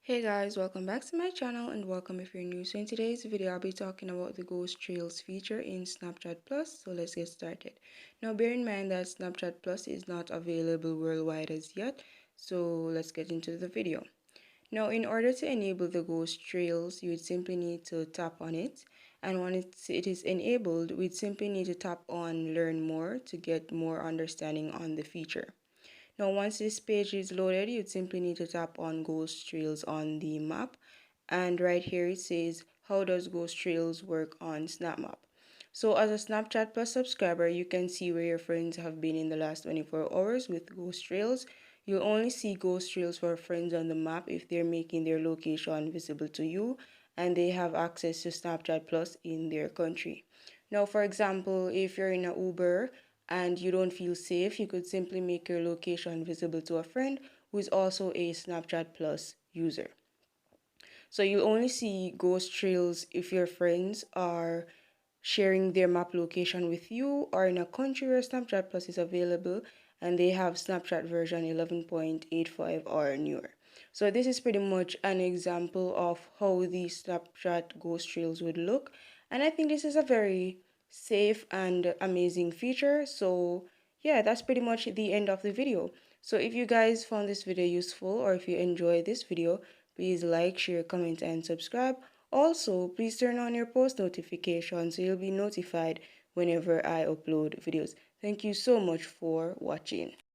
Hey guys, welcome back to my channel and welcome if you're new. So in today's video, I'll be talking about the Ghost Trails feature in Snapchat Plus. So let's get started. Now bear in mind that Snapchat Plus is not available worldwide as yet. So let's get into the video. Now in order to enable the Ghost Trails, you would simply need to tap on it. And when it is enabled, we'd simply need to tap on Learn More to get more understanding on the feature. Now, once this page is loaded, you simply need to tap on Ghost Trails on the map. And right here it says, how does Ghost Trails work on SnapMap? So as a Snapchat Plus subscriber, you can see where your friends have been in the last 24 hours with Ghost Trails. You'll only see Ghost Trails for friends on the map if they're making their location visible to you and they have access to Snapchat Plus in their country. Now, for example, if you're in a Uber and you don't feel safe, you could simply make your location visible to a friend who is also a Snapchat Plus user. So you only see Ghost Trails if your friends are sharing their map location with you or in a country where Snapchat Plus is available and they have Snapchat version 11.85 or newer. So this is pretty much an example of how the Snapchat Ghost Trails would look, and I think this is a very safe and amazing feature. So yeah, that's pretty much the end of the video. So if you guys found this video useful or if you enjoyed this video, please like, share, comment, and subscribe. Also, please turn on your post notifications so you'll be notified whenever I upload videos. Thank you so much for watching.